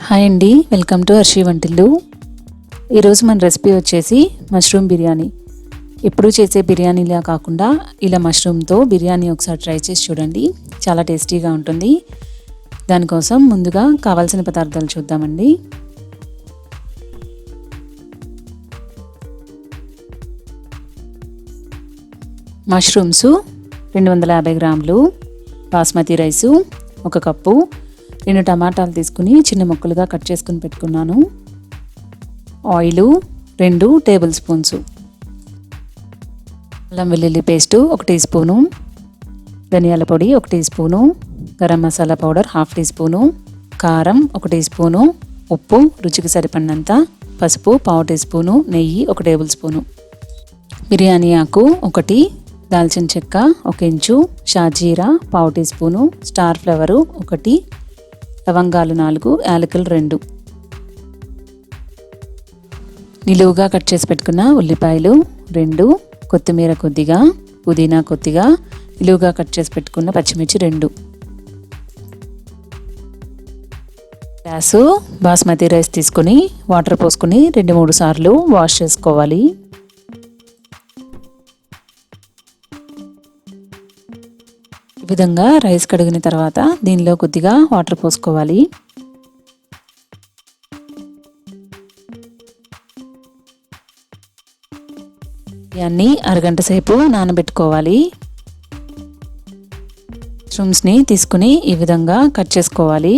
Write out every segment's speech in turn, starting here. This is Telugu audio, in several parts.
హాయ్ అండి, వెల్కమ్ టు హర్షి వంటిల్లు. ఈరోజు మన రెసిపీ వచ్చేసి మష్రూమ్ బిర్యానీ. ఎప్పుడు చేసే బిర్యానీలా కాకుండా ఇలా మష్రూమ్తో బిర్యానీ ఒకసారి ట్రై చేసి చూడండి, చాలా టేస్టీగా ఉంటుంది. దానికోసం ముందుగా కావాల్సిన పదార్థాలు చూద్దామండి. మష్రూమ్స్ 250 గ్రాములు, బాస్మతి రైసు 1 కప్పు, 2 టమాటాలు తీసుకుని చిన్న ముక్కలుగా కట్ చేసుకుని పెట్టుకున్నాను. ఆయిలు 2 టేబుల్ స్పూన్స్, అల్లం వెల్లుల్లి పేస్టు 1 టీ స్పూను, ధనియాల పొడి 1 teaspoon, garam masala powder 1/2 teaspoon, కారం 1 టీ స్పూను, ఉప్పు రుచికి సరిపడినంత, పసుపు 1/4 టీ స్పూను, నెయ్యి 1 టేబుల్ స్పూను, బిర్యానీ ఆకు 1, దాల్చిన చెక్క 1 ఇంచు, షాజీరా 1/4 టీ స్పూను, స్టార్ ఫ్లవరు 1, లవంగాలు 4, యాలకులు 2, నిలువుగా కట్ చేసి పెట్టుకున్న ఉల్లిపాయలు 2, కొత్తిమీర కొద్దిగా, పుదీనా కొద్దిగా, నిలువుగా కట్ చేసి పెట్టుకున్న పచ్చిమిర్చి 2. గ్లాసు బాస్మతి రైస్ తీసుకుని వాటర్ పోసుకుని 2-3 సార్లు వాష్ చేసుకోవాలి. ఈ విధంగా రైస్ కడిగిన తర్వాత దీనిలో కొద్దిగా వాటర్ పోసుకోవాలి. ఇవన్నీ అరగంట సేపు నానబెట్టుకోవాలి. మష్రూమ్స్ని తీసుకుని ఈ విధంగా కట్ చేసుకోవాలి.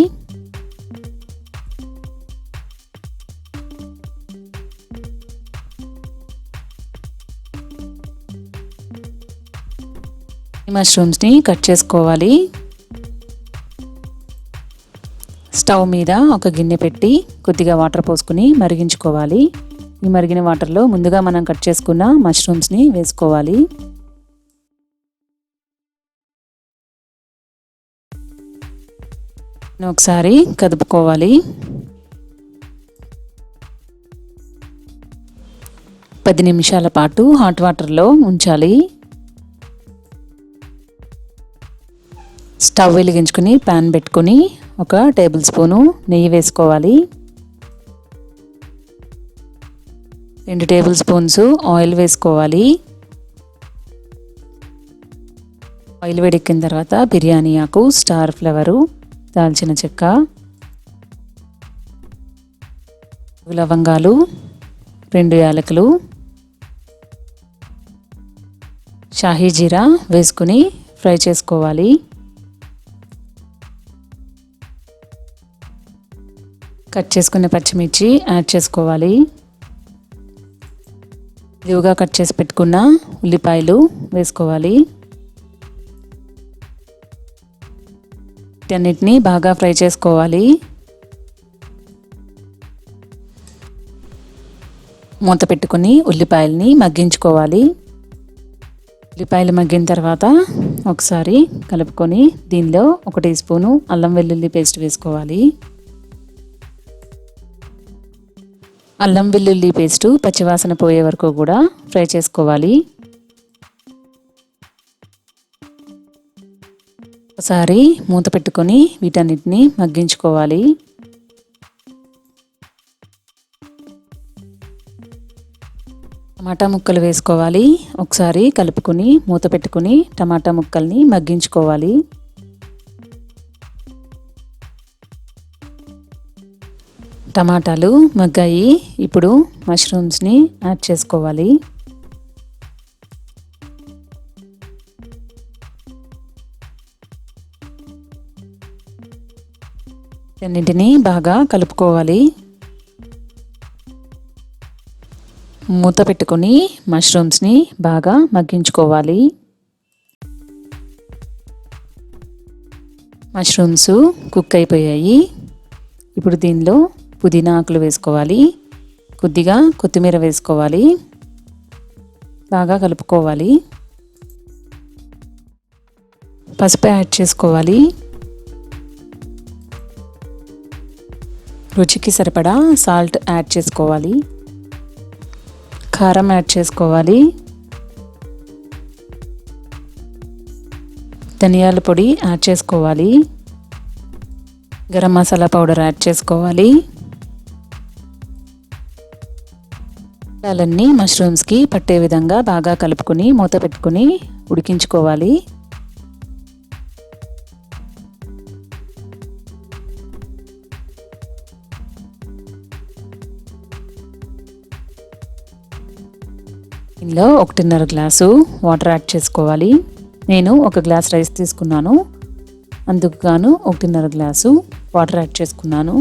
మష్రూమ్స్ని కట్ చేసుకోవాలి. స్టవ్ మీద ఒక గిన్నె పెట్టి కొద్దిగా వాటర్ పోసుకుని మరిగించుకోవాలి. ఈ మరిగిన వాటర్లో ముందుగా మనం కట్ చేసుకున్న మష్రూమ్స్ని వేసుకోవాలి. ఒకసారి కదుపుకోవాలి. 10 నిమిషాల పాటు హాట్ వాటర్లో ఉంచాలి. స్టవ్ వెలిగించుకుని ప్యాన్ పెట్టుకుని 1 టేబుల్ స్పూను నెయ్యి వేసుకోవాలి. 2 టేబుల్ స్పూన్స్ ఆయిల్ వేసుకోవాలి. ఆయిల్ వేడెక్కిన తర్వాత బిర్యానీ ఆకు, స్టార్ ఫ్లవరు, దాల్చిన చెక్క, లవంగాలు, 2 యాలకులు, షాహీ జీరా వేసుకుని ఫ్రై చేసుకోవాలి. కట్ చేసుకున్న పచ్చిమిర్చి యాడ్ చేసుకోవాలి. ఇదిగా కట్ చేసి పెట్టుకున్న ఉల్లిపాయలు వేసుకోవాలి. వీటన్నిటిని బాగా ఫ్రై చేసుకోవాలి. మూత పెట్టుకుని ఉల్లిపాయలని మగ్గించుకోవాలి. ఉల్లిపాయలు మగ్గిన తర్వాత ఒకసారి కలుపుకొని దీనిలో 1 టీ స్పూను అల్లం వెల్లుల్లి పేస్ట్ వేసుకోవాలి. అల్లం వెల్లుల్లి పేస్టు పచ్చివాసన పోయే వరకు కూడా ఫ్రై చేసుకోవాలి. ఒకసారి మూత పెట్టుకొని వీటన్నిటిని మగ్గించుకోవాలి. టమాటా ముక్కలు వేసుకోవాలి. ఒకసారి కలుపుకొని మూత పెట్టుకొని టమాటా ముక్కల్ని మగ్గించుకోవాలి. టమాటాలు మగ్గాయి. ఇప్పుడు మష్రూమ్స్ని యాడ్ చేసుకోవాలి. అన్నింటినీ బాగా కలుపుకోవాలి. మూత పెట్టుకొని మష్రూమ్స్ని బాగా మగ్గించుకోవాలి. మష్రూమ్స్ కుక్ అయిపోయాయి. ఇప్పుడు దీనిలో పుదీనా ఆకులు వేసుకోవాలి. కొద్దిగా కొత్తిమీర వేసుకోవాలి. బాగా కలుపుకోవాలి. పసుపు యాడ్ చేసుకోవాలి. రుచికి సరిపడా సాల్ట్ యాడ్ చేసుకోవాలి. కారం యాడ్ చేసుకోవాలి. ధనియాల పొడి యాడ్ చేసుకోవాలి. గరం మసాలా పౌడర్ యాడ్ చేసుకోవాలి. మసాలాలన్నీ మష్రూమ్స్కి పట్టే విధంగా బాగా కలుపుకొని మూత పెట్టుకొని ఉడికించుకోవాలి. ఇందులో 1.5 గ్లాసు వాటర్ యాడ్ చేసుకోవాలి. నేను 1 గ్లాస్ రైస్ తీసుకున్నాను, అందుకు గాను 1.5 గ్లాసు వాటర్ యాడ్ చేసుకున్నాను.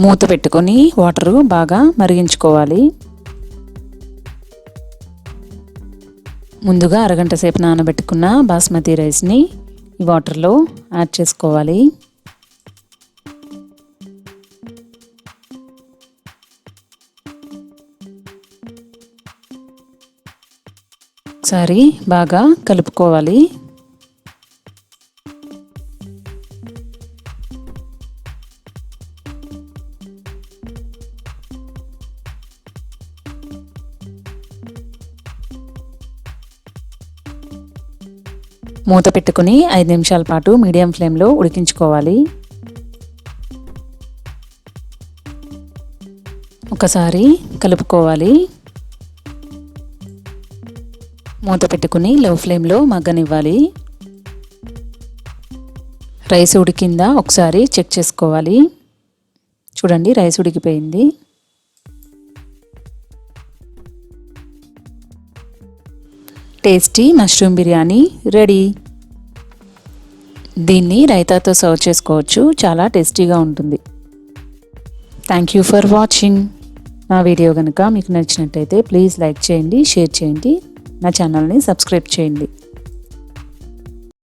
మూత పెట్టుకొని వాటరు బాగా మరిగించుకోవాలి. ముందుగా అరగంట సేపు నానబెట్టుకున్న బాస్మతి రైస్ని ఈ వాటర్లో యాడ్ చేసుకోవాలి. ఒకసారి బాగా కలుపుకోవాలి. మూత పెట్టుకుని 5 నిమిషాల పాటు మీడియం ఫ్లేమ్లో ఉడికించుకోవాలి. ఒకసారి కలుపుకోవాలి. మూత పెట్టుకుని లో ఫ్లేమ్లో మగ్గనివ్వాలి. రైస్ ఉడికిందా ఒకసారి చెక్ చేసుకోవాలి. చూడండి, రైస్ ఉడికిపోయింది. Tasty mushroom biryani ready. దీన్ని రైతాతో సర్వ్ చేసుకోవచ్చు, చాలా టేస్టీగా ఉంటుంది. Thank you for watching. నా వీడియో కనుక మీకు నచ్చినట్టయితే ప్లీజ్ లైక్ చేయండి, షేర్ చేయండి, నా ఛానల్ని సబ్స్క్రైబ్ చేయండి.